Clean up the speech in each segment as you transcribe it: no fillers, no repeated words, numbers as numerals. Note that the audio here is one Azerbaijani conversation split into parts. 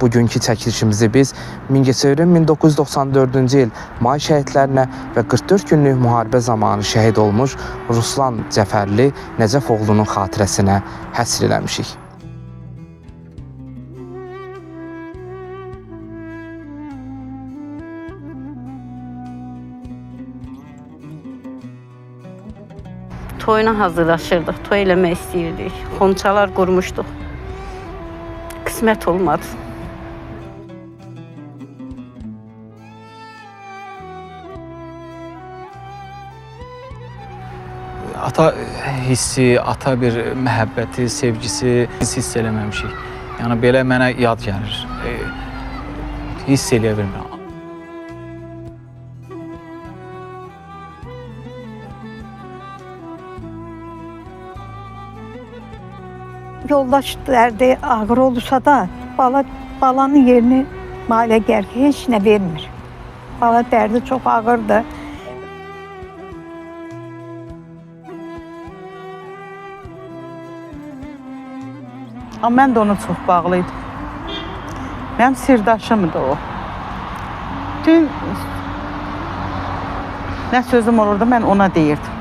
Bugünkü çəkilişimizi biz Mingəçevirin 1994-cü il may şəhidlərinə və 44 günlük müharibə zamanı şəhid olmuş Ruslan Cəfərli Nəcəfoğlunun xatirəsinə həsr eləmişik. Toyuna hazırlaşırdıq, toy eləmək istəyirdik. Xonçalar qurmuşduq. Qismət olmadı. Ata hissi, ata bir məhəbbəti, sevgisi hiss eləməmişik. Yəni belə mənə yad gəlir. Hiss eləyə bilmirəm. Yoldaş dərdi ağır olursa da balanın yerini mailə gərək heç nə vermir. Bala dərdi çox ağırdır. Amma mən də ona çox bağlıydım. Mənim sirdaşımdı o. Bütün nə sözüm olurdu, mən ona deyirdim.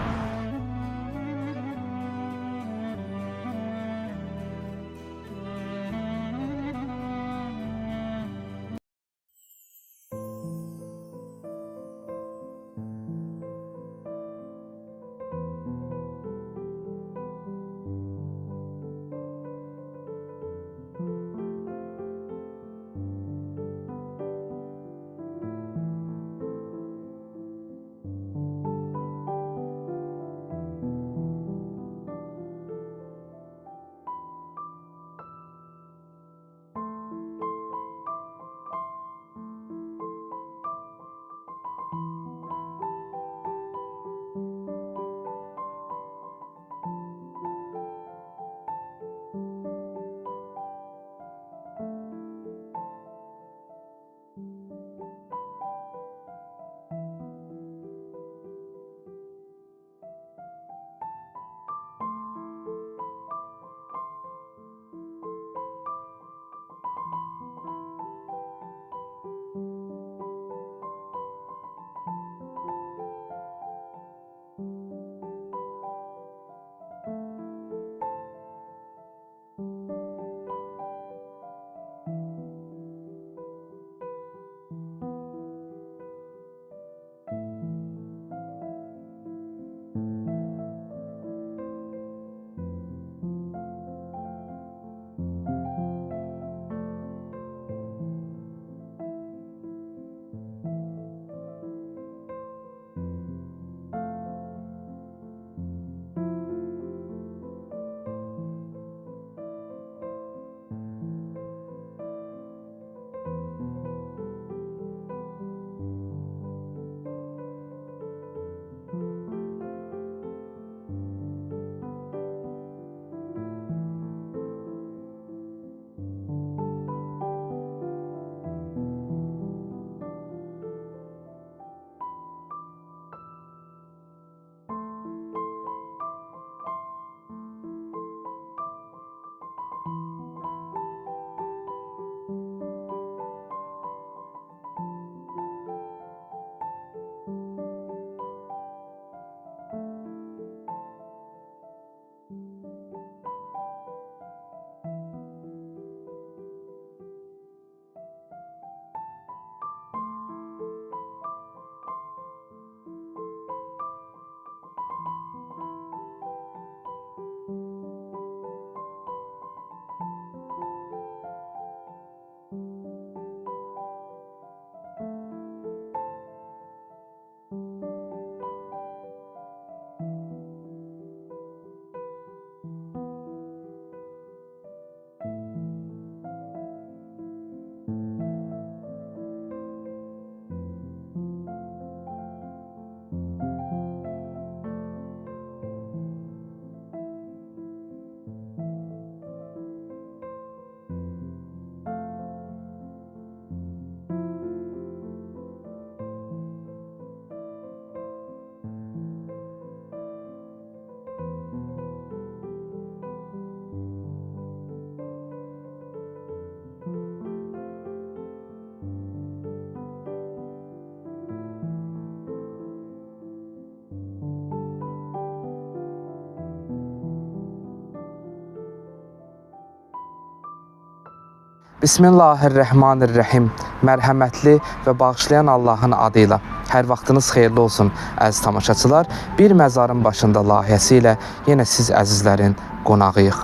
Bismillahirrahmanirrahim. Mərhəmətli və bağışlayan Allahın adıyla. Hər vaxtınız xeyirli olsun, əziz tamaşaçılar. Bir məzarın başında layihəsi ilə yenə siz əzizlərin qonağıyıq.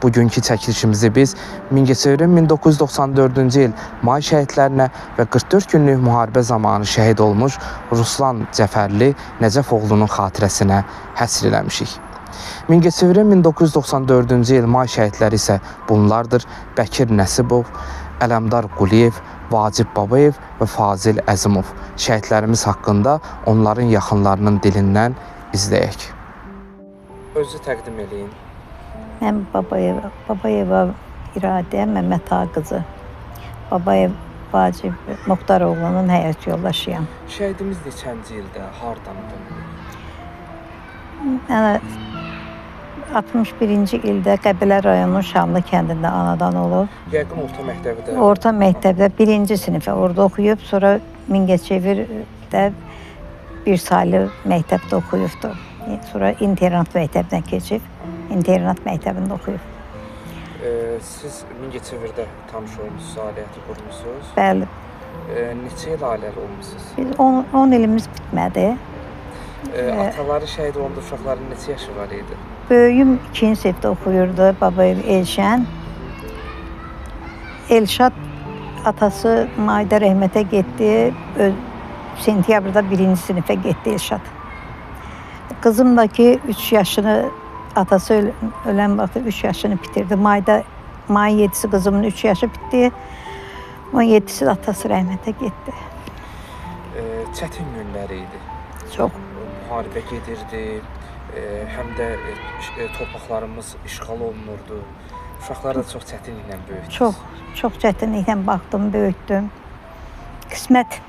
Bugünkü çəkilişimizi biz Mingəçevirin 1994-cü il may şəhidlərinə və 44 günlük müharibə zamanı şəhid olmuş Ruslan Cəfərli Nəcəfoğlunun xatirəsinə həsr eləmişik. Mingəçevirin 1994-cü il may şəhidləri isə bunlardır: Bəkir Nəsibov, Ələmdar Quliyev, Vacib Babayev və Fazil Əzimov. Şəhidlərimiz haqqında onların yaxınlarının dilindən izləyək. Özü təqdim eləyin. Mən Babayeva İradə Məhəmməd Ağa qızı. Babayev Vacib Muxtaroğlu'nun həyat yoldaşıyam. Şəhidimiz neçənci ildə, hardandır? Yəni 61-ci ildə Qəbələ rayonunun Şamlı kəndində anadan olub. Yəqin orta məktəbdə. Orta məktəbdə 1-ci sinifə orada oxuyub, sonra Mingəçevirdə bir saylı məktəbdə oxuyubdur. Sonra internat məktəbdən keçib, internat məktəbində oxuyub. Siz Mingəçevirdə tanış olmusunuz, ailəti qurmusunuz? Bəli, Neçə il ailəli olmusunuz? biz 10 ilimiz bitmədi. Ataları şəhid olanda uşaqların neçə yaşı var idi? Böyüyüm 2-ci sinifdə oxuyurdu, Babayev Elşən. Elşad atası mayda rəhmətə getdi, sentyabrda 1-ci sinifə getdi Elşad. Qızım da ki 3 yaşını, atası ölən vaxtı 3 yaşını bitirdi. Mayın 7-si qızımın 3 yaşı bitdi, 17-si atası rəhmətə getdi. Çətin günləri idi. Çox. Müharibə gedirdi, həm də torpaqlarımız işğal olunurdu. Uşaqlar da çox çətinliklə böyüdü. Çox çətinliklə baxdım, böyütdüm. Qismət.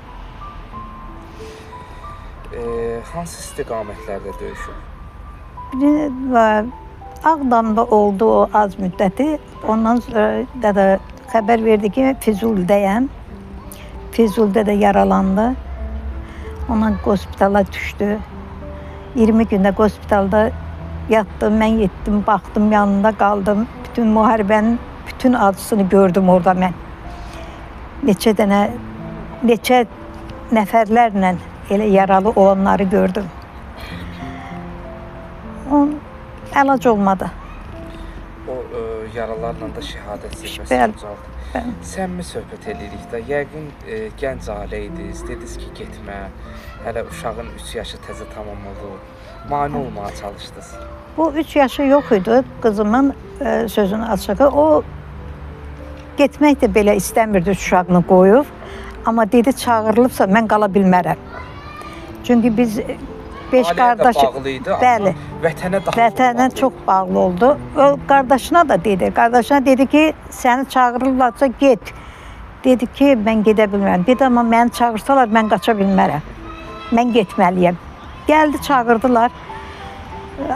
Hansı istiqamətlərdə döyüşüb? Ağdamda oldu o az müddəti. Ondan sonra da xəbər verdi ki, Füzulidəyəm. Füzuldə də yaralandı. Ondan hospitala düşdü. 20 gündə hospitalda yatdım, mən yetdim, baxdım, yanında qaldım. Bütün müharibənin bütün acısını gördüm orada mən. Neçə nəfərlərlə elə yaralı olanları gördüm. Əlac olmadı. O yaralarla da şəhadət zirvəsi Bəli. ucaldı. Səmimi söhbət edirik də, yəqin gənc ailə idiniz, dediniz ki, getmə, hələ uşağın 3 yaşı təzə tamam oldu, mane olmağa çalışdınız. Bu 3 yaşı yox idi qızımın sözünün açığı. O getmək də belə istəmirdi, uşağını qoyub. Amma dedi, çağırılıbsa mən qala bilmərəm. Çünki biz 5 qardaş... bağlıydı, bəli, amma vətənə daha vətənə çox bağlı oldu. O qardaşına da dedi. Qardaşına dedi ki, səni çağırırlarsa get. Dedi ki, mən gedə bilmərəm. Dedi, amma məni çağırsalar mən qaça bilmərəm. Mən getməliyəm. Gəldi, çağırdılar.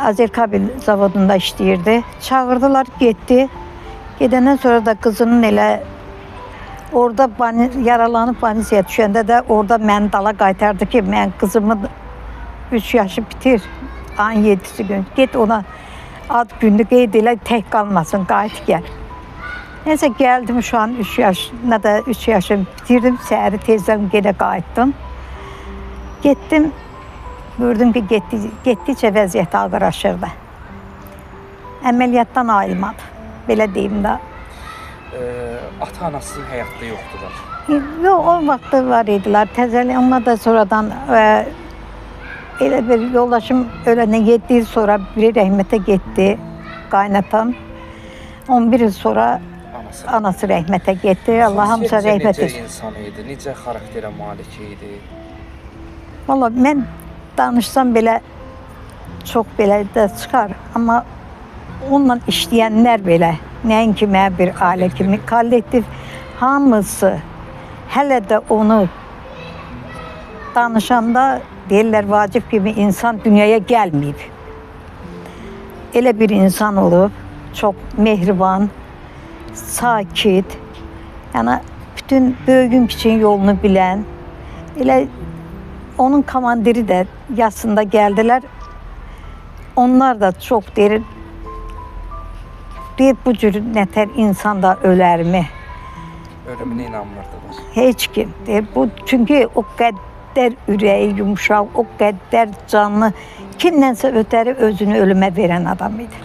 Azerkabil zavodunda işləyirdi. Çağırdılar, getdi. Gedəndən sonra da qızının elə orada yaralanıb banisiyaya düşəndə də orada məni dala qaytardı ki, mən qızımın 3 yaşı bitir, ayın 7-si gün. Get ona ad gününü qeyd elə, tək qalmasın, qayıt gəl. Neysə gəldim şu an 3 yaşım bitirdim, səhəri tezdən yenə qayıtdım. Getdim, gördüm ki getdikcə vəziyyət ağırlaşırdı. Əməliyyatdan ayılmadı, belə deyim də. Ata-anasının həyatda yoxdular. Yox, o vaxtı var idilər, təzəli, onlar da sonradan elə bir yoldaşım öləndən 7 il sonra biri rəhmətə getdi, qaynatam. 11 il sonra anası rəhmətə getdi. Allah hamısa rəhmət etsin. Necə insan idi, necə xarakterə malik idi? Valla mən danışsam belə çox belə də çıxar, amma onunla işləyənlər belə, nəinki mənə bir ailə kimi, kollektiv hamısı hələ də onu danışanda deyirlər, Vacib kimi insan dünyaya gəlməyib. Elə bir insan olub, çox mehriban, sakit, yəni bütün böyüyün kiçiyin yolunu bilən, elə onun komandiri də yasında gəldilər. Onlar da çox deyir bu cür nətər insan da ölərmi? Ölümünə inanmırdılar. Heç kim. Bu çünkü o kadar ürəyi yumuşaq, o kadar canlı, kimlənsə ötəri özünü ölümə verən adam idi.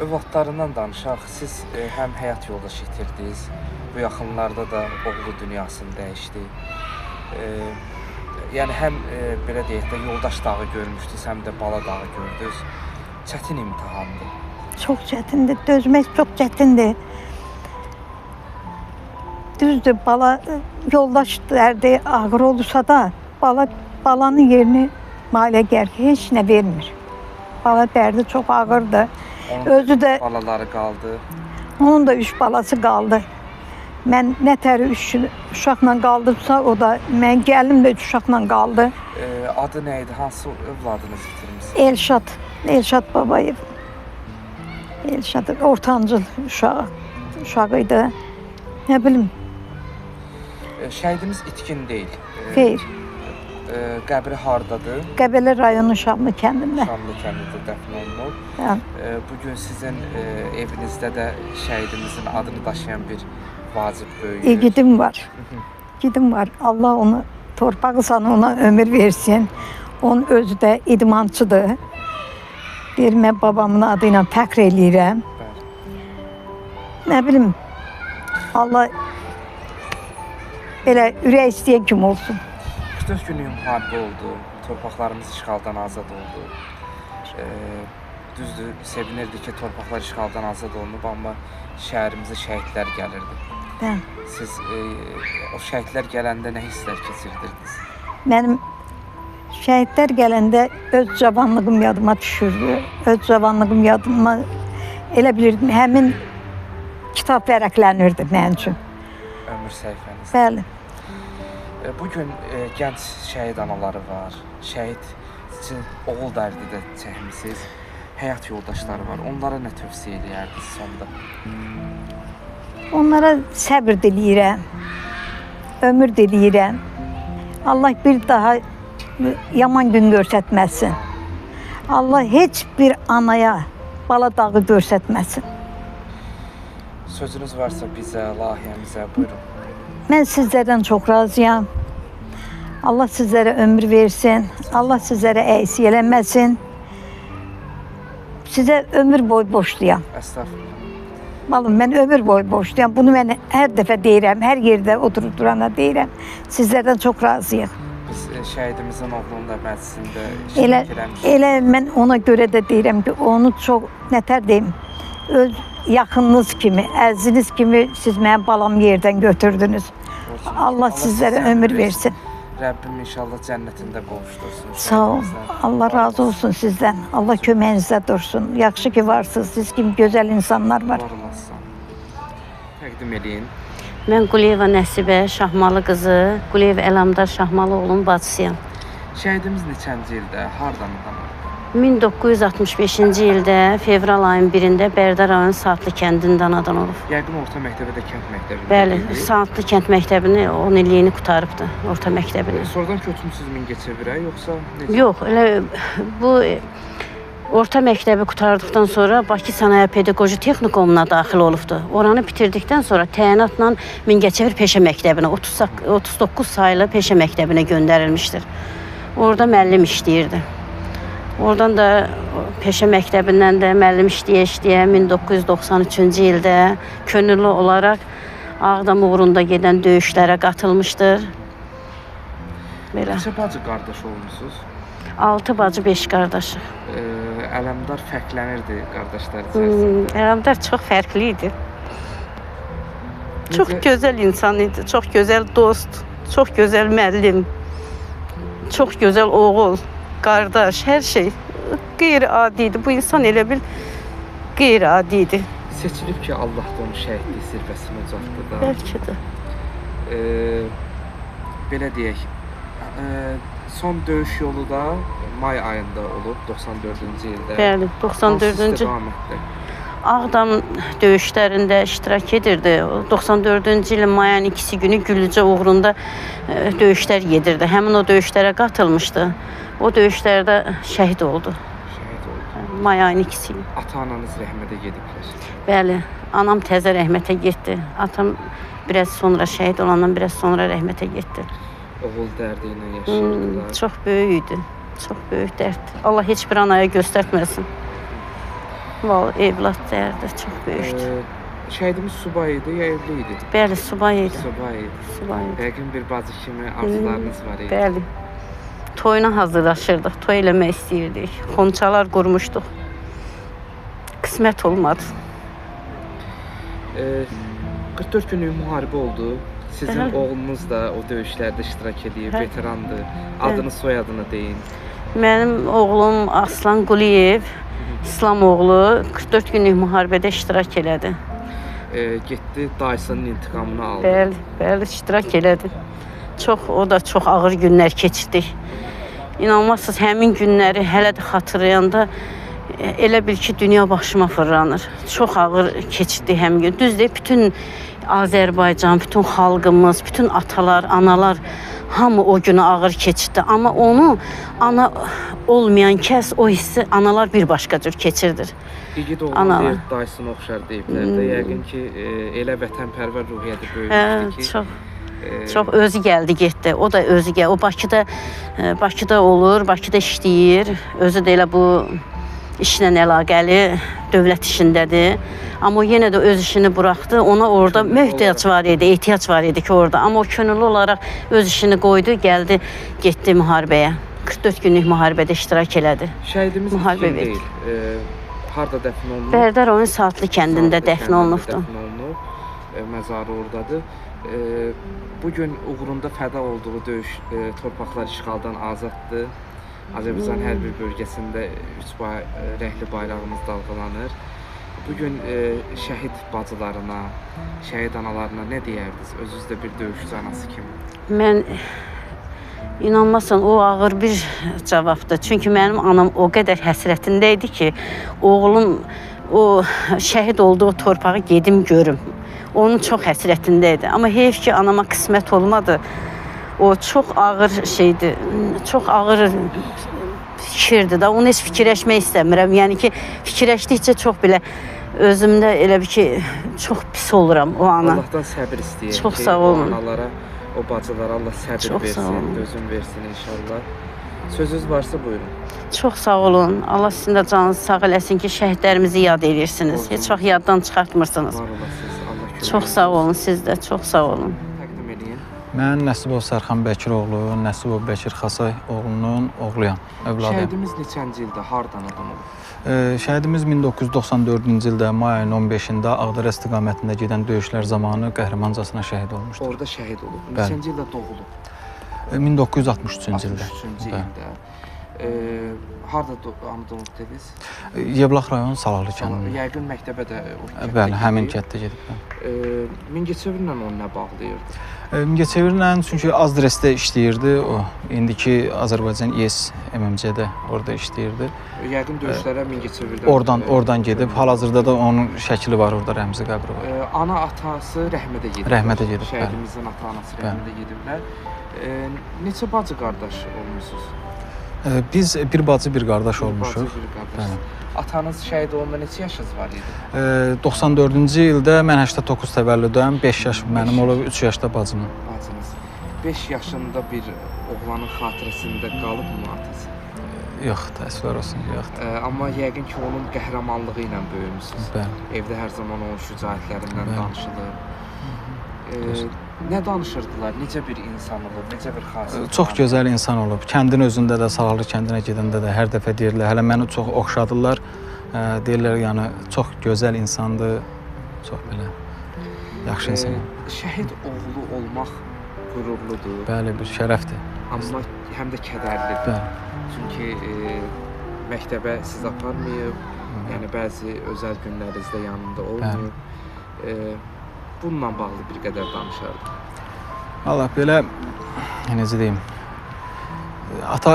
Övladlarından danışaq. Siz həm həyat yoldaşı itirdiniz, bu yaxınlarda da oğlu dünyasını dəyişdi. Yəni həm belə deyək də yoldaş dağı görmüşdünüz, həm də bala dağı gördünüz. Çətin imtahandır. Çox çətindir, dözmək çox çətindir. Düzdür, bala yoldaş dərdi ağır olursa da balanın yerini Malə Gərki heç nə vermir. Bala dərdi çox ağırdır. Onun Özü də balaları qaldı. onun da 3 balası qaldı. Mən nətəri 3 uşaqla qaldımsa, o da mən gəlim də 3 uşaqla qaldı. Adı nə idi? Hansı övladınız itirmisiniz? Elşad Babayev. Elşad ortancıl uşağıydı. Nə bilim, Şəhidimiz itkin deyil. xeyr. Qəbri hardadır? Qəbələ rayonu Şamlı kəndində. Şamlı kəndində dəfn olunub. Hə. Bugün sizin evinizdə də şəhidimizin adını daşıyan bir vacib böyüyür. İgidim var. İgidim var. Allah onu torpağı sana ona ömür versin. Onun özü də idmançıdır. Deyir, mən babamın adı ilə fəxr eləyirəm. Bəli. Nə bilim, Allah belə ürək istəyən kim olsun. 44 günlük müharibə oldu. Torpaqlarımız işğaldan azad oldu. Düzdür, sevinirdik ki, torpaqlar işğaldan azad olunub, amma şəhərimizə şəhidlər gəlirdi. Bəli. Siz o şəhidlər gələndə nə hisslər keçirdiniz? Mənim şəhidlər gələndə öz cavanlığım yadıma düşürdü. Öz cavanlığım yadıma elə bilirdim, həmin kitab vərəqlənirdi mənim üçün. Ömür səhifəniz. Bəli. Bugün gənc şəhid anaları var. Şəhid üçün oğul dərdi də çəkmisiniz. Həyat yoldaşları var. Onlara nə tövsiyə edərdiniz sonda? Onlara səbr diləyirəm. Ömür diləyirəm. Allah bir daha yaman gün görsətməsin. Allah heç bir anaya bala dağı görsətməsin. Sözünüz varsa bizə, layihəmizə buyurun. Mən sizlərdən çox razıyam. Allah sizlərə ömür versin. Allah sizlərə əksi eləməsin. Sizə ömür boyu borcluyam. Əstəğfurullah. Balım, mən ömür boyu borcluyam. Bunu mən hər dəfə deyirəm, hər yerdə oturub durana deyirəm. Sizlərdən çox razıyıq. Biz şəhidimizin oğlunun da məclisində Elə, iştirak eləmişik. elə mən ona görə də deyirəm ki, onu çox nətər deyim, öz yaxınınız kimi, əziniz kimi siz mənim balamı yerdən götürdünüz. Allah sizlərə ömür versin. Rəbbim inşallah cənnətində qovuşdursun. Sağ ol. Allah razı olsun sizdən. Allah köməyinizdə dursun. Yaxşı ki varsınız. Siz kimi gözəl insanlar var. Var olasın. Təqdim edin. Mən Quliyeva Nəsibə Şahmalı qızı, Quliyev Əlamdar Şahmalıoğlunun bacısıyam. Şəhidimiz neçənci ildə, hardan tanınır? 1965-ci ildə fevral ayının 1-də Bərdə rayon Saatlı kəndində anadan olub. Yəqin orta məktəbə də kənd məktəbində. Bəli, idi. Saatlı kənd məktəbini 10 illiyini qurtarıbdı, orta məktəbini. Sonradan köçmüsünüz Mingəçevirə, yoxsa necə? Yox, elə bu orta məktəbi qurtardıqdan sonra Bakı Sənaye Pedaqoji Texnikumuna daxil olubdu. Oranı bitirdikdən sonra təyinatla Mingəçevir Peşə Məktəbinə, 39 saylı peşə məktəbinə göndərilmişdir. Orada müəllim işləyirdi. Oradan da peşə məktəbindən də müəllim işləyə 1993-cü ildə könüllü olaraq Ağdam uğrunda gedən döyüşlərə qatılmışdır. Belə. Neçə bacı qardaş olmusunuz? 6 bacı, 5 qardaşı. Ələmdar fərqlənirdi qardaşlar içərisində. Ələmdar çox fərqli idi. Çox gözəl insan idi, çox gözəl dost, çox gözəl müəllim, çox gözəl oğul, qardaş, hər şey qeyri-adi idi. Bu insan elə bil qeyri-adi idi. Seçilib ki, Allah da onun şəhidlik zirvəsinə ucaltdı da. Bəlkə də. Belə deyək, son döyüş yolu da may ayında olub, 94-cü ildə. Bəli, 94-cü. istiqamətdə. Ağdam döyüşlərində iştirak edirdi. 94-cü ilin mayın 2-si günü Gülücə uğrunda döyüşlər gedirdi. Həmin o döyüşlərə qatılmışdı. O döyüşlərdə şəhid oldu. Şəhid oldu. may ayının 2-si. Ata-ananız rəhmətə gediblər. Bəli, anam təzə rəhmətə getdi. Atam biraz sonra şəhid olandan biraz sonra rəhmətə getdi. Oğul dərdi ilə yaşayırdılar. Çox böyük idi. Çox böyük dərd. Allah heç bir anaya göstərməsin. Vallahi evlad dərdi çox böyükdür. Şəhidimiz subay idi, ya evli idi? Bəli, subay idi. Subay idi. Subay idi. Yəqin bir bacı kimi arzularınız var idi. Bəli. Toyuna hazırlaşırdıq, toy eləmək istəyirdik. Xonçalar qurmuşduq. Qismət olmadı. 44 günlük müharibə oldu. Sizin Bəli. oğlunuz da o döyüşlərdə iştirak edir, veterandır. Adını, soyadını deyin. Mənim oğlum Aslan Quliyev, İslam oğlu 44 günlük müharibədə iştirak elədi. Getdi, dayısının intiqamını aldı. Bəli, bəli, iştirak elədi. O da çox ağır günlər keçirdik. İnanmazsınız, həmin günləri hələ də xatırlayanda elə bil ki, dünya başıma fırlanır. Çox ağır keçirdik həmin gün. Düzdür, bütün Azərbaycan, bütün xalqımız, bütün atalar, analar hamı o günü ağır keçirdi. Amma onu ana olmayan kəs o hissi analar bir başqa cür keçirdir. İgid Analar. oğlan deyir, dayısını oxşar deyiblər də. Yəqin ki, elə vətənpərvər ruhiyyədə böyümüşdü ki. Çox özü gəldi, getdi. O da özü gəldi. O Bakıda olur, Bakıda işləyir. Özü də elə bu işlə əlaqəli dövlət işindədir. Amma o yenə də öz işini buraxdı. Ona orada möhtac var idi, ehtiyac var idi ki orada. Amma o könüllü olaraq öz işini qoydu, gəldi, getdi müharibəyə. 44 günlük müharibədə iştirak elədi. Şəhidimiz Müharibə ilkin deyil. Harda dəfn olunub? Bərdərovun Saatlı kəndində dəfn olunubdu. Dəfn olunub. Məzarı oradadır. Bugün uğrunda fəda olduğu döyüş torpaqlar işğaldan azaddır. Azərbaycan hər bir bölgəsində 3 rəngli bayrağımız dalğalanır. Bugün şəhid bacılarına, şəhid analarına nə deyərdiniz? Özünüz də bir döyüşçü anası kimi. Mən inanmasan o ağır bir cavabdır. Çünki mənim anam o qədər həsrətində idi ki, oğlum o şəhid olduğu torpağı gedim görüm. Onun çox həsrətində idi. Amma heyf ki, anama qismət olmadı. O çox ağır şeydir, çox ağır fikirdir də. Onu heç fikirləşmək istəmirəm. Yəni ki, fikirləşdikcə çox belə özümdə elə bir ki, çox pis oluram o ana. Allahdan səbir istəyir Çox ki, sağ olun. o analara, o bacılara Allah səbir Çox sağ versin, olun. dözüm versin inşallah. Sözünüz varsa buyurun. Çox sağ olun. Allah sizin də canınızı sağ eləsin ki, şəhidlərimizi yad edirsiniz. Heç vaxt yaddan çıxartmırsınız. Var olasınız. Allah kömək Çox sağ olun siz də, çox sağ olun. Təqdim edin. Mən Nəsibov Sərxan Bəkiroğlu, Nəsibov Bəkir Xasay oğlunun oğluyam, övladıyam. Şəhidimiz neçənci ildə hardan olub? Şəhidimiz 1994-cü ildə may ayının 15-də Ağdərə istiqamətində gedən döyüşlər zamanı qəhrəmancasına şəhid olmuşdur. Orada şəhid olub. Bəli. Neçənci ildə doğulub? 1963-cü ildə. 63-cü ildə. Harda doğulub dediniz? Yevlax rayon Salahlı kəndində. Yəqin məktəbə də o kənddə Bəli, həmin gedib. kənddə gedib. Mingəçevirlə onu nə bağlayırdı? Mingəçevirlə çünki Azdresdə işləyirdi o. İndiki Azərbaycan İES MMC-də orada işləyirdi. Yəqin döyüşlərə Mingəçevirdən Oradan gedib. Hal-hazırda da onun şəkli var orada, rəmzi qəbri var. Ana atası rəhmətə gedib. Rəhmətə gedib, bəli. Şəhidimizin ata-anası rəhmətə gediblər. Neçə bacı qardaş olmusunuz? Biz bir bacı, bir qardaş olmuşuq. Bir qardaş. Atanız şəhid olanda neçə yaşınız var idi? 94-cü ildə mən 89 təvəllüdəm. 5 yaş mənim olub, 3 yaşda bacımın. Bacınız. 5 yaşında bir oğlanın xatirəsində qalıbmı atası? Yox, təəssüflər olsun, yoxdur. Amma yəqin ki, onun qəhrəmanlığı ilə böyümüsünüz. Bəli. Evdə hər zaman onun şücaətlərindən Bəli. danışılır. Nə danışırdılar? Necə bir insan olub? Necə bir xasiyyət? Çox gözəl insan olub. Kəndin özündə də, Salahlı kəndinə gedəndə də hər dəfə deyirlər, hələ məni çox oxşadılar. Deyirlər, yəni çox gözəl insandır. Çox belə yaxşı insan. Şəhid oğlu olmaq qürurludur. Bəli, bir şərəfdir. Amma həm də kədərlidir. Bəli. Çünki məktəbə siz aparmayıb, yəni bəzi özəl günlərinizdə yanında olmayıb. Bununla bağlı bir qədər danışardım. Allah belə necə deyim? Ata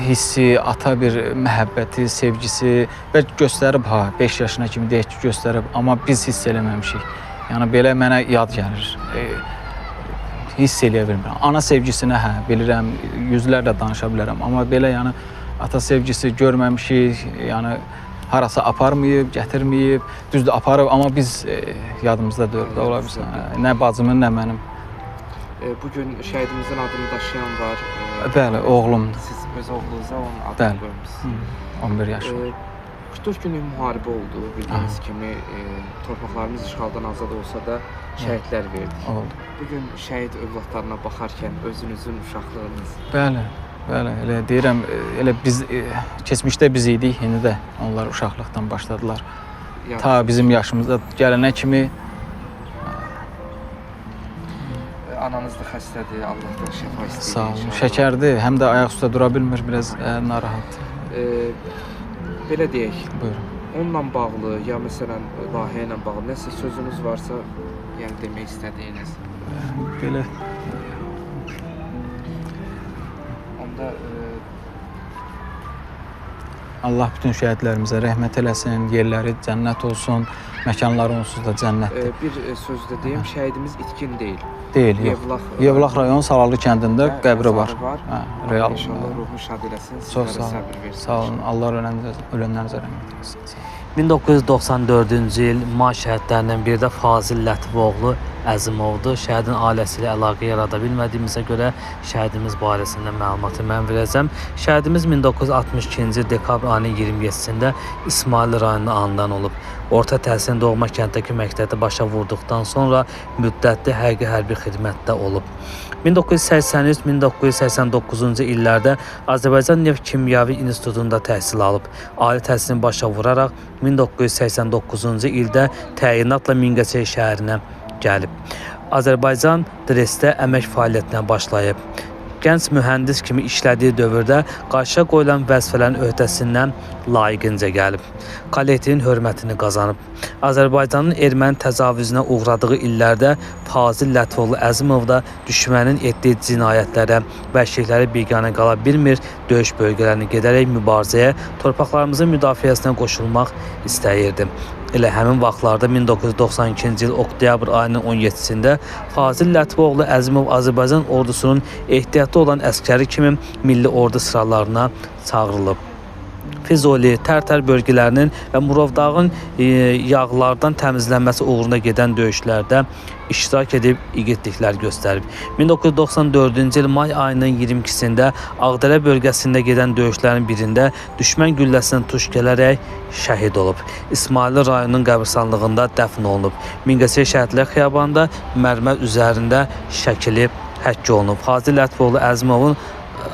hissi, ata bir məhəbbəti, sevgisi və göstərib 5 yaşına kimi deyək ki, göstərib, amma biz hiss eləməmişik. Yəni belə mənə yad gəlir. Hiss eləyə bilmirəm. Ana sevgisinə bilirəm, yüzlərlə danışa bilərəm, amma belə yəni ata sevgisi görməmişik. Yəni harasa aparmayıb, gətirməyib. Düzdür, aparıb, amma biz yadımızda deyil, ola bilsin. Nə bacımın, nə mənim. Bugün şəhidimizin adını daşıyan var. Bəli, oğlum. Siz öz oğlunuza onun adını qoymusunuz. 11 yaşım. 44 günlük müharibə oldu. Bildiyiniz kimi torpaqlarımız işğaldan azad olsa da şəhidlər verdik. Oldu. Bugün şəhid övladlarına baxarkən özünüzün uşaqlığınız. Bəli, bəli. Elə deyirəm, elə biz keçmişdə biz idik, indi də onlar uşaqlıqdan başladılar. Ta bizim yaşımızda gələnə kimi ananız da xəstədir, Allahdan şəfa istəyir. sağ olun. Şəkərdir, həm də ayaq üstə dura bilmir, biraz narahat. Belə deyək, Buyurun. onunla bağlı ya məsələn layihə ilə bağlı nəsə sözünüz varsa, yəni demək istədiyiniz. Belə Onda Allah bütün şəhidlərimizə rəhmət eləsin, yerləri cənnət olsun, məkanları onsuz da cənnətdir. bir sözdə deyim, şəhidimiz itkin deyil. Deyil, yox. Yevlax rayon Salalı kəndində qəbri var. Real. İnşallah ruhu şad eləsin, Çox sizlərə sağ səbir olun. versin. Sağ olun. Allah ölənlərinizə rəhmət eləsin. Sağ olun. 1994-cü il may şəhidlərindən biri də Fazil Lətifoğlu Əzimovdur. Şəhidin ailəsi ilə əlaqə yarada bilmədiyimizə görə şəhidimiz barəsində məlumatı mən verəcəm. Şəhidimiz 1962-ci il dekabr ayının 27-sində İsmail rayonunda anadan olub. Orta təhsilini doğma kənddəki məktəbdə başa vurduqdan sonra müddətli hərbi xidmətdə olub. 1983-1989-cu illərdə Azərbaycan Neft Kimyavi İnstitutunda təhsil alıb. Ali təhsilini başa vuraraq 1989-cu ildə təyinatla Mingəçevir şəhərinə gəlib. Azərbaycan Dresdə əmək fəaliyyətinə başlayıb. Gənc mühəndis kimi işlədiyi dövrdə qarşıya qoyulan vəzifələrin öhdəsindən layiqincə gəlib. Kollektivin hörmətini qazanıb. Azərbaycanın erməni təcavüzünə uğradığı illərdə Fazil Lətifoğlu Əzimov da düşmənin etdiyi cinayətlərə, vəhşiliklərə biganə qala bilmir, döyüş bölgələrinə gedərək mübarizəyə, torpaqlarımızın müdafiəsinə qoşulmaq istəyirdi. Elə həmin vaxtlarda 1992-ci il oktyabr ayının 17-sində Fazil Lətifoğlu Əzimov Azərbaycan ordusunun ehtiyatlı olan əskəri kimi milli ordu sıralarına çağırılıb. Füzuli, Tərtər bölgələrinin və Murovdağın yağlardan təmizlənməsi uğruna gedən döyüşlərdə iştirak edib igidliklər göstərib. 1994-cü il may ayının 22-sində Ağdərə bölgəsində gedən döyüşlərin birində düşmən gülləsinə tuş gələrək şəhid olub. İsmail rayonunun qəbirstanlığında dəfn olunub. Mingəçevir şəhidlər xiyabanında mərmər üzərində şəkili həkk olunub. Fazil Lətifoğlu Əzimovun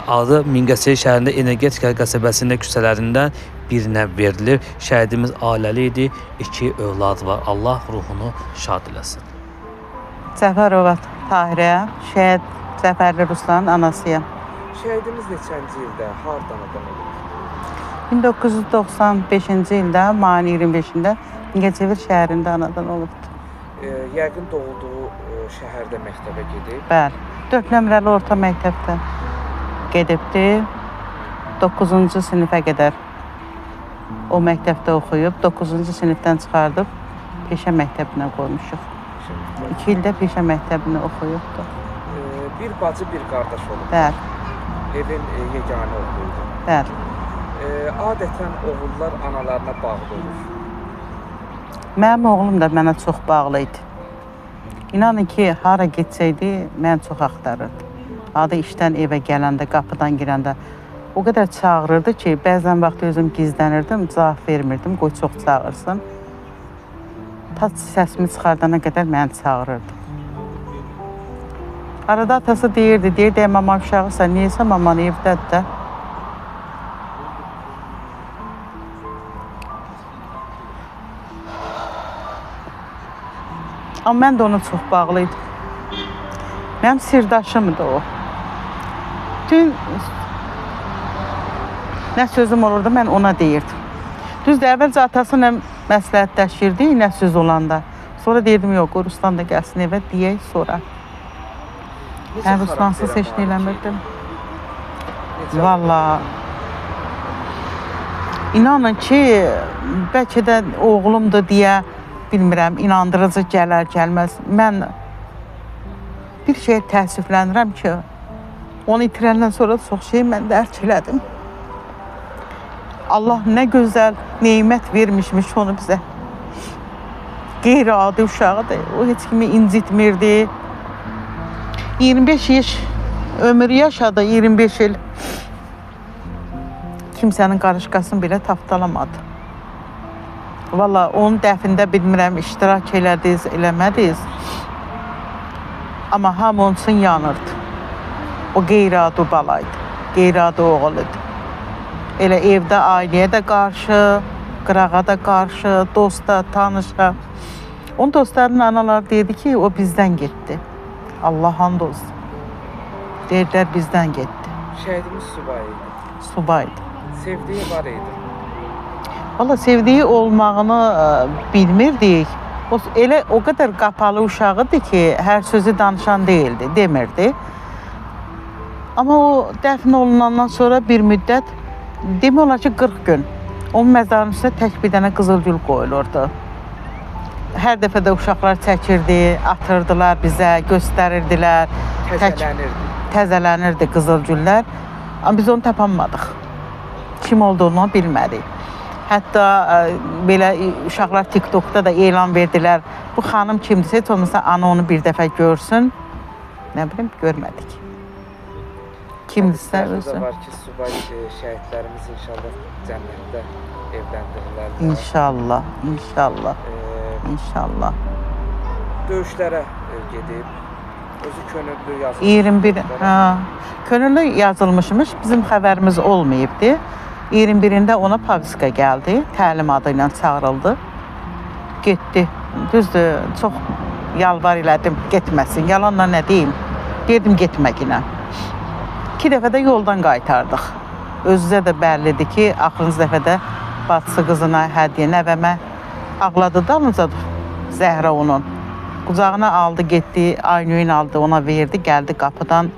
adı Mingəçevir şəhərində Energetika qəsəbəsində küçələrindən birinə verilir. Şəhidimiz ailəli idi, 2 övladı var. Allah ruhunu şad eləsin. Cəfərova Tahirə, şəhid Cəfərli Ruslanın anasıyam. Şəhidimiz neçənci ildə, hardan adam olub? 1995-ci ildə, mayın 25-də Mingəçevir şəhərində anadan olubdur. Yəqin doğulduğu şəhərdə məktəbə gedib. Bəli, 4 nömrəli orta məktəbdə gedibdir. 9-cu sinifə qədər o məktəbdə oxuyub, 9-cu sinifdən çıxardıb peşə məktəbinə qoymuşuq. 2 ildə peşə məktəbini oxuyubdur. Bir bacı, bir qardaş olub. Bəli, Evin yeganə oğluydu. bəli. Adətən oğullar analarına bağlı olur. Mənim oğlum da mənə çox bağlı idi. İnanın ki, hara getsəydi, mən çox axtarırdı. Adı işdən evə gələndə, qapıdan girəndə o qədər çağırırdı ki, bəzən vaxt özüm gizlənirdim, cavab vermirdim, qoy çox çağırsın. Ta səsimi çıxardana qədər məni çağırırdı. Arada atası deyirdi, mama uşağısa, neysə maman evdədir də. Amma mən də ona çox bağlıydım. Mənim sirdaşımdı o. Bütün nə sözüm olurdu, mən ona deyirdim. Düzdür, əvvəlcə atasıyla məsləhətləşirdi, nə söz olanda. Sonra deyirdim, yox, Ruslan da gəlsin evə, deyək sonra. Mən Ruslansız heç nə eləmirdim. Valla. İnanın ki, bəlkə də oğlumdur deyə, bilmirəm, inandırıcı gələr, gəlməz. Mən bir şey təəssüflənirəm ki, onu itirəndən sonra çox şey mən dərk elədim. Allah nə gözəl nemət vermişmiş onu bizə. Qeyri-adi uşağıdır. O heç kimi incitmirdi. 25 yaş ömür yaşadı, 25 il. Kimsənin qarışqasını belə tapdalamadı. Valla onun dəfində bilmirəm, iştirak elədiniz, eləmədiniz. Amma hamı onun üçün yanırdı. O qeyri-adi balaydı, qeyri-adi oğul idi. Elə evdə ailəyə də qarşı, qırağa da qarşı, dosta, tanışa. Onun dostlarının analары dedi ki, o bizdən getdi. Allah and olsun. Deyirlər bizdən getdi. Şəhidimiz subay idi. Subaydı. Sevdiyi var idi. Valla sevdiyi olmağını bilmirdik. Elə o qədər qapalı uşağıdır ki, hər sözü danışan deyildi, demirdi. Amma o dəfn olunandan sonra bir müddət, demək olar ki 40 gün onun məzarının üstünə tək bir dənə qızılgül qoyulurdu. Hər dəfə də uşaqlar çəkirdi, atırdılar bizə, göstərirdilər. Təzələnirdi. Təzələnirdi qızılgüllər. Amma biz onu tapanmadıq. Kim olduğunu bilmədik. Hətta belə uşaqlar TikTokda da elan verdilər. Bu xanım kimdirsə, heç olmasa ana onu bir dəfə görsün. Nə bilim, görmədik. Kimdirsə özü. Var ki, subay şəhidlərimiz inşallah cənnətdə evləndirirlər. İnşallah, inşallah, inşallah. Döyüşlərə gedib, özü könüllü yazılmış. 21, könüllü yazılmışmış, bizim xəbərimiz olmayıbdı. 21-də ona Paviska gəldi, təlim adı ilə çağırıldı. Getdi. Düzdür, çox yalvar elədim, getməsin. Yalanla nə deyim? Dedim getməginə. 2 dəfə də yoldan qaytardıq. Özünüzə də bəllidir ki, axırıncı dəfədə bacısı qızına hədiyyə nəvəmə ağladı dalınca Zəhra onun. Qucağına aldı, getdi, aynöyün aldı, ona verdi, gəldi qapıdan.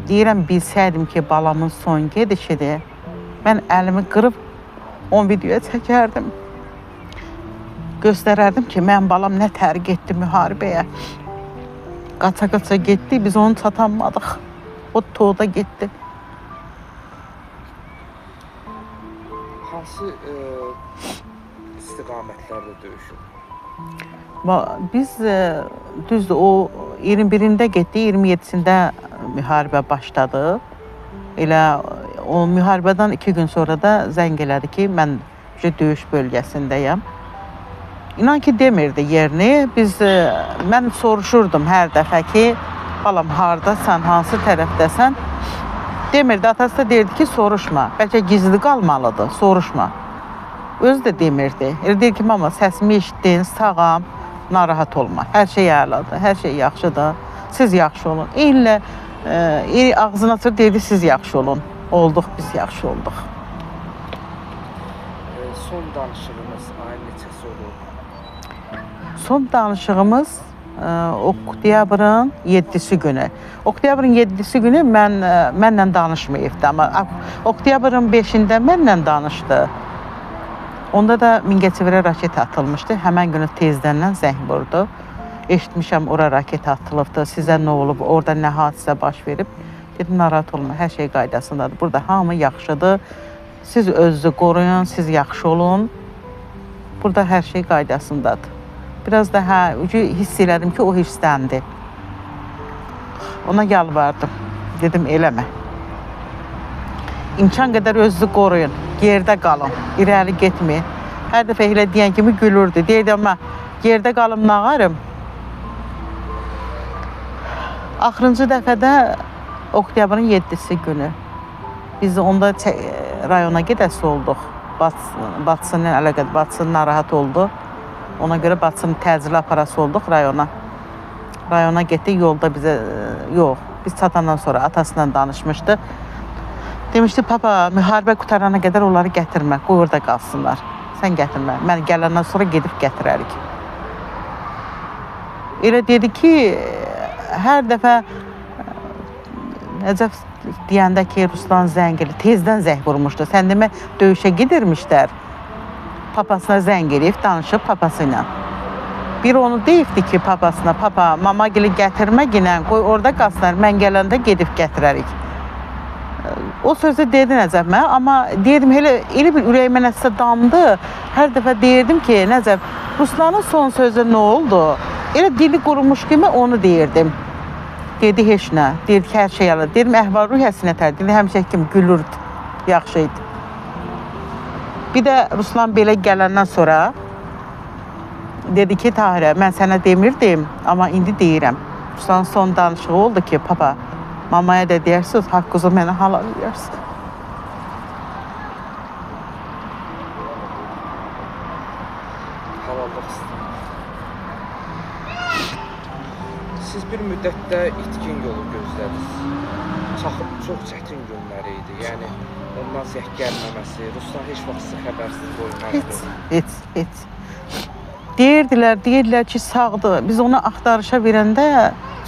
Deyirəm, bilsəydim ki, balamın son gedişidir. Mən əlimi qırıb 10 videoya çəkərdim. Göstərərdim ki, mən balam nə tər getdi müharibəyə. Qaça-qaça getdi, biz onu çatanmadıq. O toğda getdi. Hansı istiqamətlərdə döyüşüb? Biz düzdür, o 21-də getdi, 27-sində müharibə başladı. Elə o müharibədən 2 gün sonra da zəng elədi ki, mən döyüş bölgəsindəyəm. İnan ki, demirdi yerini. Mən soruşurdum hər dəfə ki, balam hardasan, hansı tərəfdəsən? Demirdi, atası da deyirdi ki, soruşma. Bəlkə gizli qalmalıdır, soruşma. Özü də demirdi. Elə deyir ki, mama səsimi eşitdin, sağam, narahat olma. Hər şey əladır, hər şey yaxşıdır. Siz yaxşı olun. Eynilə ağzını açır, deyirdi, siz yaxşı olun. Olduq, biz yaxşı olduq. Son danışığımız ayın neçəsi olub? Son danışığımız oktyabrın 7-si günü. Oktyabrın 7-si günü mənlə danışmayıbdı, amma oktyabrın 5-də mənlə danışdı. Onda da Mingəçevirə raket atılmışdı. Həmən günü tezdən zəng vurdu. Eşitmişəm, ora raket atılıbdı. Sizə nə olub, orada nə hadisə baş verib? Dedim, narahat olma, hər şey qaydasındadır. Burada hamı yaxşıdır. Siz özünüzü qoruyun, siz yaxşı olun. Burada hər şey qaydasındadır. Biraz da hiss elədim ki, o hissləndi. Ona yalvardım. Dedim, eləmə. İmkan qədər özünüzü qoruyun. Yerdə qalın, irəli getməyin. Hər dəfə elə deyən kimi gülürdü. Deyirdi, amma yerdə qalım nağarım. Axırıncı dəfədə oktyabrın 7-si günü biz onda rayona gedəsi olduq. Bacısının əlaqədə, bacısı narahat oldu. Ona görə bacısının təcili aparası olduq rayona. Rayona getdik, yolda bizə, yox, biz çatandan sonra atasından danışmışdı. Demişdi, papa, müharibə qutarana qədər onları gətirmə, qoy orada qalsınlar. Sən gətirmə, mən gələndən sonra gedib gətirərik. Elə dedi ki, hər dəfə Nəcəf deyəndə ki, Ruslan zəng eləyir, tezdən zəng vurmuşdu. Sən demə, döyüşə gedirmişlər. Papasına zəng eləyib, danışıb papası ilə. Bir onu deyibdi ki, papasına, papa, mama gili gətirmə ginən, qoy orada qalsınlar, mən gələndə gedib gətirərik. O sözü dedi Nəcəf mənə, amma deyirdim elə bir ürəyimə nəsə damdı. Hər dəfə deyirdim ki, Nəcəf, Ruslanın son sözü nə oldu? Elə dili qurumuş kimi onu deyirdim. Dedi heç nə. Deyirdi ki, hər şey yalan. Dedim əhval-ruhiyyəsi nətər? Dedi həmişə kimi gülürdü. Yaxşı idi. Bir də Ruslan belə gələndən sonra dedi ki, Tahirə, mən sənə demirdim, amma indi deyirəm. Ruslanın son danışığı oldu ki, papa, mamaya da deyirsiniz, haqqınızı mənə halal edirsiniz. Halallıq istəyir. Siz bir müddətdə itkin yolu gözlədiniz. Çox çətin günlər idi. Yəni ondan zəh gəlməməsi, Ruslan heç vaxt sizi xəbərsiz qoymazdı. Heç. Deyirdilər ki, sağdır. Biz onu axtarışa verəndə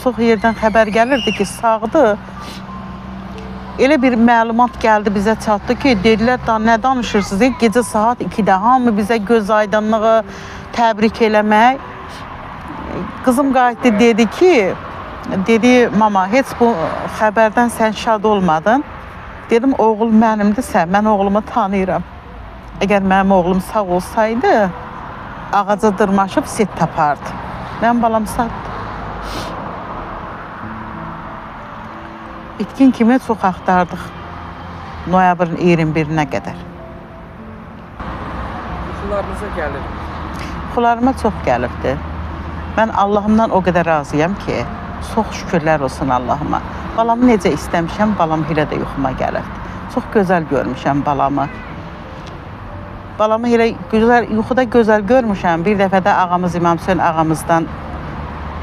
çox yerdən xəbər gəlirdi ki, sağdır. Elə bir məlumat gəldi bizə çatdı ki, dedilər, nə danışırsınız? Gecə saat 2-də hamı bizə göz aydınlığı təbrik eləmək. Qızım qayıtdı, dedi, mama, heç bu xəbərdən sən şad olmadın. Dedim, oğul mənimdirsə, mən oğlumu tanıyıram. Əgər mənim oğlum sağ olsaydı, ağaca dırmaşıb set tapardı. Mən balam sağdı. İtkin kimi çox axtardıq. Noyabrın 21-nə qədər. Yuxularınıza gəlir. Yuxularıma çox gəlibdi. Mən Allahımdan o qədər razıyam ki, çox şükürlər olsun Allahıma. Balamı necə istəmişəm, balam elə də yuxuma gəlirdi. Çox gözəl görmüşəm balamı. Balamı elə yuxuda gözəl görmüşəm. Bir dəfə də ağamız İmam Hüseyin ağamızdan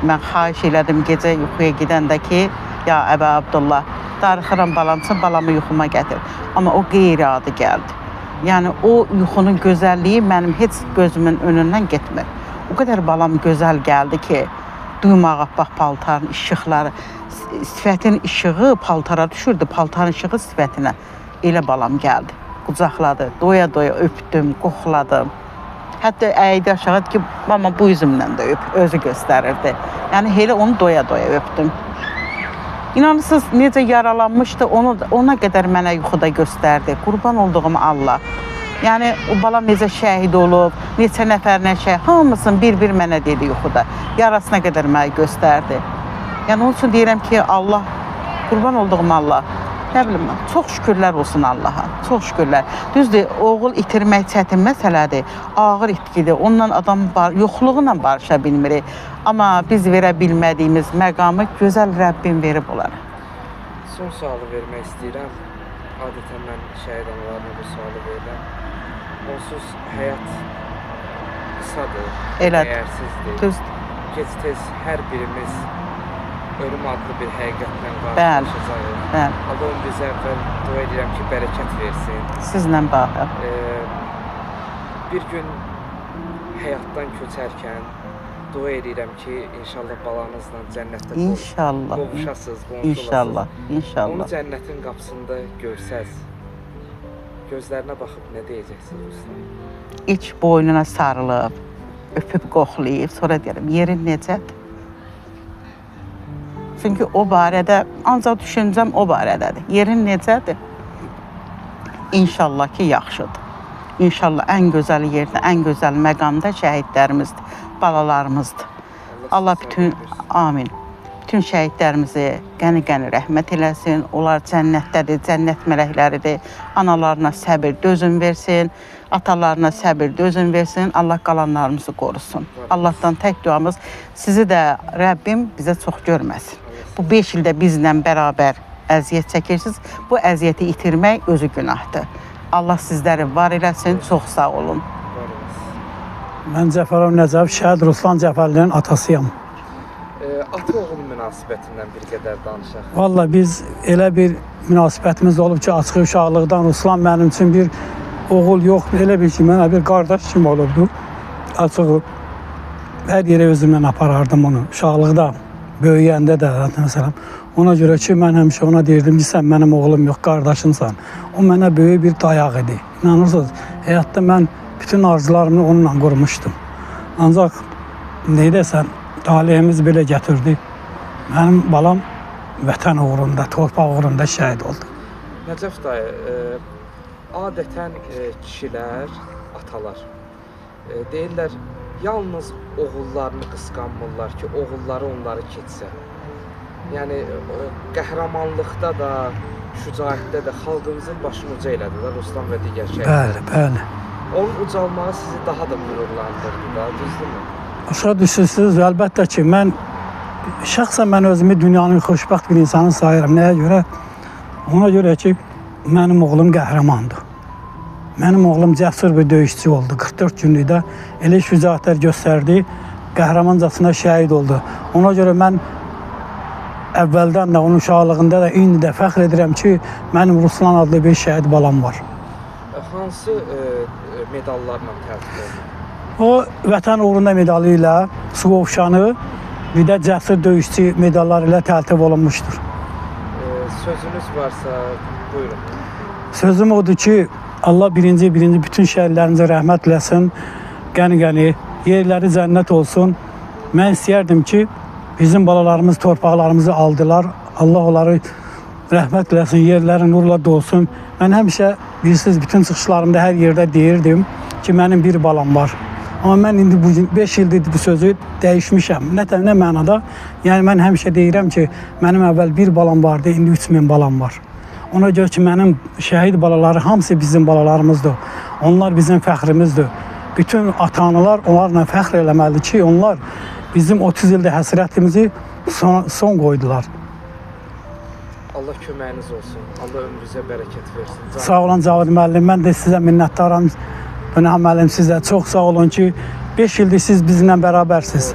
mən xahiş elədim gecə yuxuya gedəndə ki, ya Əbə Abdullah, darıxıram balam üçün, balamı yuxuma gətir. Amma o qeyri-adi gəldi. Yəni o yuxunun gözəlliyi mənim heç gözümün önündən getmir. O qədər balam gözəl gəldi ki, duymağa bax paltarın işıqları, sifətin işığı paltara düşürdü, paltarın işığı sifətinə. Elə balam gəldi. Qucaqladı, doya-doya öpdüm, qoxladım. Hətta əydi aşağı ki, mama bu üzümlə də öp, özü göstərirdi. Yəni elə onu doya-doya öpdüm. İnanırsınız, necə yaralanmışdı, ona qədər mənə yuxuda göstərdi. Qurban olduğum Allah. Yəni, o balam necə şəhid olub, neçə nəfərlə şəhid, hamısını bir-bir mənə dedi yuxuda. Yarasına qədər mənə göstərdi. Yəni, onun üçün deyirəm ki, Allah, qurban olduğum Allah. Nə bilim, çox şükürlər olsun Allaha, çox şükürlər. Düzdür, oğul itirmək çətin məsələdir, ağır itkidir, ondan adam yoxluğuyla barışa bilmirik. Amma biz verə bilmədiyimiz məqamı gözəl Rəbbim verib onlara. Son sualı vermək istəyirəm. Adətən mən şəhid analarına bu sualı verirəm. Onsuz həyat qısadır, dəyərsizdir. Düzdür. Gec-tez hər birimiz ölüm adlı bir həqiqətlə qarşılaşacağıq. Allah bizə əvvəl dua edirəm ki, bərəkət versin. Sizlə baxır. Bir gün həyatdan köçərkən dua edirəm ki, inşallah balanızla cənnətdə qovuşasınız, İnşallah, inşallah. Onu cənnətin qapısında görsəz, gözlərinə baxıb nə deyəcəksiniz? İç boynuna sarılıb, öpüb qoxlayıb, sonra deyirəm, yerin necədir? Çünki o barədə, ancaq düşüncəm o barədədir. Yerin necədir? İnşallah ki, yaxşıdır. İnşallah ən gözəl yerdə, ən gözəl məqamda şəhidlərimizdir, balalarımızdır. Allah amin. Bütün şəhidlərimizi qəni-qəni rəhmət eləsin. Onlar cənnətdədir, cənnət mələkləridir. Analarına səbir, dözüm versin. Atalarına səbir, dözüm versin. Allah qalanlarımızı qorusun. Allahdan tək duamız sizi də Rəbbim bizə çox görməsin. Bu 5 ildə bizlə bərabər əziyyət çəkirsiniz. Bu əziyyəti itirmək özü günahdır. Allah sizləri var eləsin. Çox sağ olun. Mən Cəfərov Nəcəf, şəhid Ruslan Cəfərlinin atasıyam. Ata-oğul münasibətindən bir qədər danışaq. Vallahi biz elə bir münasibətimiz olub ki, açıq uşaqlıqdan Ruslan mənim üçün bir oğul yox, elə bir ki, mənə bir qardaş kimi olubdu. Açıq, hər yerə özümlə aparardım onu, uşaqlıqda, böyüyəndə də, məsələn. Ona görə ki, mən həmişə ona deyirdim ki, sən mənim oğlum yox, qardaşımsan. O mənə böyük bir dayaq idi. İnanırsınız, həyatda mən bütün arzularımı onunla qurmuşdum. Ancaq, neydəsən, talihimiz belə gətirdi. Mənim balam vətən uğrunda, torpaq uğrunda şəhid oldu. Nəcəf dayı, adətən kişilər, atalar deyirlər, yalnız oğullarını qısqanmırlar ki, oğulları onları keçsə. Yəni qəhrəmanlıqda da, şücaətdə də xalqımızın başını uca elədilər Ruslan və digər şəhidlər. Bəli. Onun ucalmağı sizi daha da qürurlandırdı da, düzdürmü? Başa düşürsünüz, əlbəttə ki, şəxsən mən özümü dünyanın xoşbəxt bir insanı sayıram. Nəyə görə? Ona görə ki, mənim oğlum qəhrəmandır. Mənim oğlum cəsur bir döyüşçü oldu. 44 günlükdə elə şücaətlər göstərdi, qəhrəmancasına şəhid oldu. Ona görə mən əvvəldən də, onun uşaqlığında da, indi də fəxr edirəm ki, mənim Ruslan adlı bir şəhid balam var. Hansı medallarla təltif olunur? O, Vətən uğrunda medalı ilə, Suqovşanı, bir də cəsur döyüşçü medalları ilə təltif olunmuşdur. Sözünüz varsa, buyurun. Sözüm odur ki, Allah birinci bütün şəhidlərimizə rəhmət eləsin, qəni-qəni, yerləri cənnət olsun. Mən istəyərdim ki, bizim balalarımız torpaqlarımızı aldılar. Allah onları rəhmət eləsin, yerləri nurla dolsun. Mən həmişə, bilirsiniz, bütün çıxışlarımda hər yerdə deyirdim ki, mənim bir balam var. Amma mən indi bu 5 ildir bu sözü dəyişmişəm. Nə mənada? Yəni mən həmişə deyirəm ki, mənim əvvəl bir balam vardı, indi 3000 balam var. Ona görə ki, mənim şəhid balaları hamısı bizim balalarımızdır. Onlar bizim fəxrimizdir. Bütün ata-analar onlarla fəxr eləməlidir ki, onlar bizim 30 ildə həsrətimizi son qoydular. Allah köməyiniz olsun. Allah ömrünüzə bərəkət versin. Sağ olun Cavid müəllim. Mən də sizə minnətdaram. Buna müəllim sizə çox sağ olun ki, 5 ildir siz bizimlə bərabərsiniz.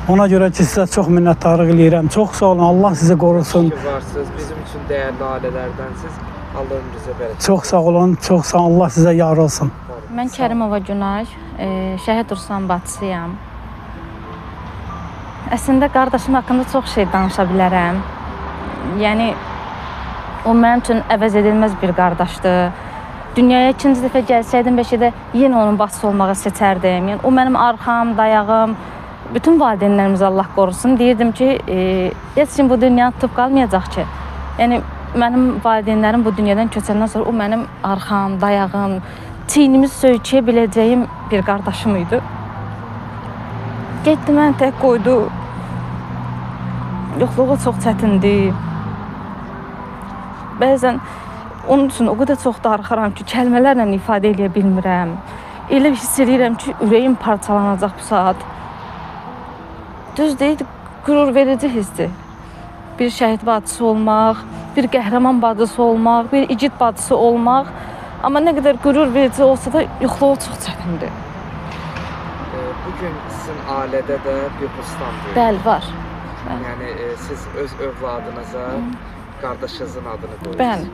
Ona görə ki, sizə çox minnətdarlıq eləyirəm. Çox sağ olun. Allah sizi qorusun. Ki varsınız. Bizim üçün dəyərli ailələrdənsiz. Allah ömrünüzə bərəkət. Çox sağ olun. Çox sağ olun. Allah sizə yar olsun. Mən Kərimova Günay, şəhid Ruslan bacısıyam. Əslində qardaşım haqqında çox şey danışa bilərəm. Yəni o mənim üçün əvəz edilməz bir qardaşdır. Dünyaya ikinci dəfə gəlsəydim, bəlkə də yenə onun bacısı olmağı seçərdim. Yəni o mənim arxam, dayağım, bütün valideynlərimizi Allah qorusun. Deyirdim ki, heç kim bu dünyanı tutub qalmayacaq ki. Yəni mənim valideynlərim bu dünyadan köçəndən sonra o mənim arxam, dayağım, çiynimi söykəyə biləcəyim bir qardaşım idi. Getdi məni tək qoydu. Yoxluğu çox çətindir. Bəzən onun üçün o qədər çox darıxıram ki, kəlmələrlə ifadə edə bilmirəm. Elə hiss edirəm ki, ürəyim parçalanacaq bu saat. Düz deyil, qürur verici hissdir. Bir şəhid bacısı olmaq, bir qəhrəman bacısı olmaq, bir igid bacısı olmaq. Amma nə qədər qürur verici olsa da yoxluğu çox çətindir. Bugün sizin ailədə də bir Ruslan deyil. Bəli, var. Yəni siz öz övladınıza qardaşınızın adını qoyursunuz. Bəli.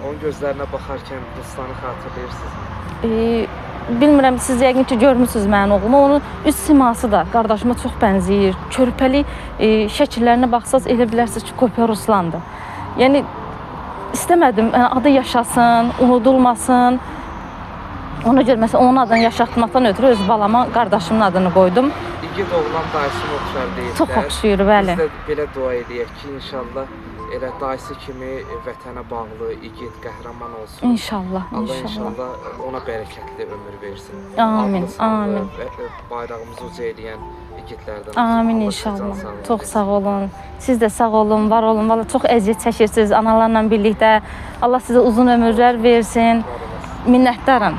Onun gözlərinə baxarkən Ruslanı xatırlayırsınız? Bilmirəm, siz yəqin ki, görmüsünüz mənim oğlumu. Onun üz siması da qardaşıma çox bənzəyir. Körpəli şəkillərinə baxsaz elə bilərsiniz ki, kopya Ruslandır. Yəni, istəmədim, adı yaşasın, unudulmasın. Ona görə məsələn, onun adını yaşatmaqdan ötürü öz balama qardaşımın adını qoydum. İgid oğlan dayısını oxşar deyirlər. Çox oxşuyur, bəli. Biz də belə dua edək ki, inşallah elə dayısı kimi vətənə bağlı, igid, qəhrəman olsun. İnşallah, Allah inşallah. inşallah ona bərəkətli ömür versin. Amin, amin. Bayrağımızı uca eləyən igidlərdən. Amin inşallah. Çox sağ olun. Siz də sağ olun, var olun. Vallahi çox əziyyət çəkirsiniz analarla birlikdə. Allah sizə uzun ömürlər versin. Minnətdaram.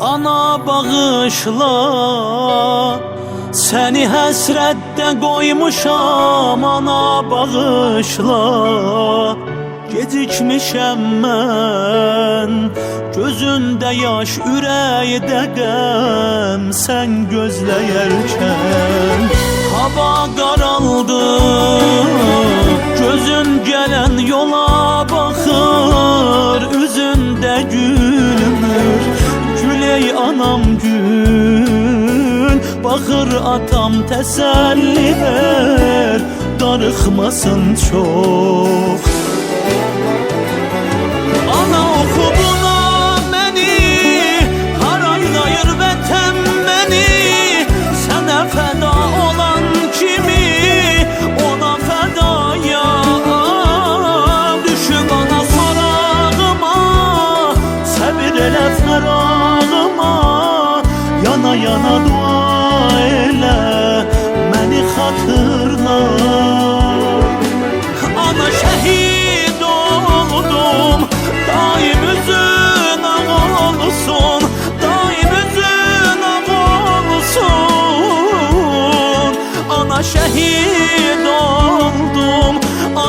Ana bağışla, səni həsrətdə qoymuşam. Ana bağışla, gecikmişəm mən. Gözündə yaş, ürəkdə qəm, sən gözləyərkən. Hava qaraldı, gözün gələn yola baxır, üzündə gülmür. Güley anam gül, baxır atam təsəlli ver, darıxmasın çox. Ana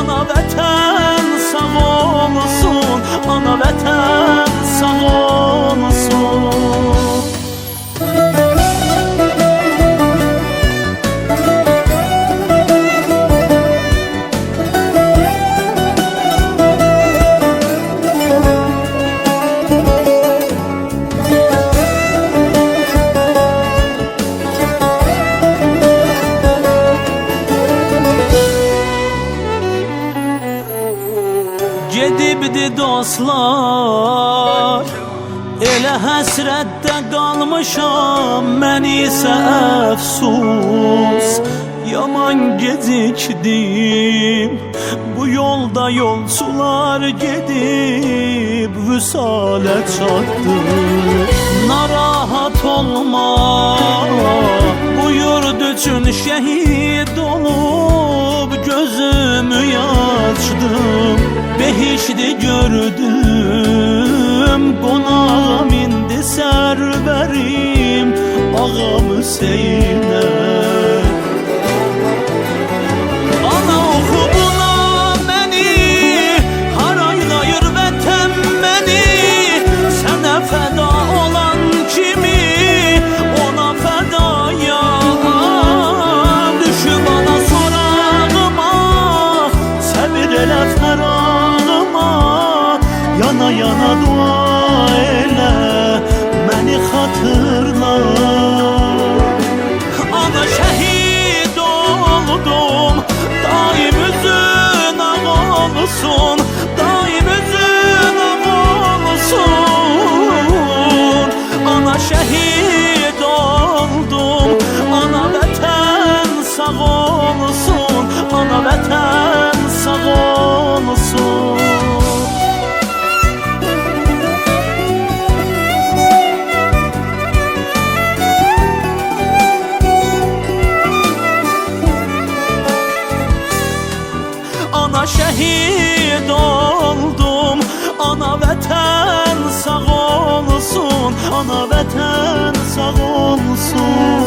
ana vətən sağ olsun, ana vətən sağ olsun. Gedibdi dostlar, elə həsrətdə qalmışam, mən isə əfsus yaman gecikdim. Bu yolda yolçular gedib vüsalə çatdı. Narahat olma, bu yurd üçün şəhid olub gözümü açdım. Behişti gördüm, qonağım indi sərvərim Ağam Hüseynə. Ana oxu buna məni, haraylayır vətən məni. Sənə fəda olan kimi ona fədayam. Düşüb ana sorağıma, səbir elə fərağıma. Yana yana dua elə, məni xatırla. Ana şəhid oldum, daim üzün ağ olsun, daim üzün ağ olsun. Ana şəhid oldum, ana vətən sağ olsun, ana vətən sağ olsun. Ana şəhid oldum, ana vətən sağ olsun, ana vətən sağ olsun.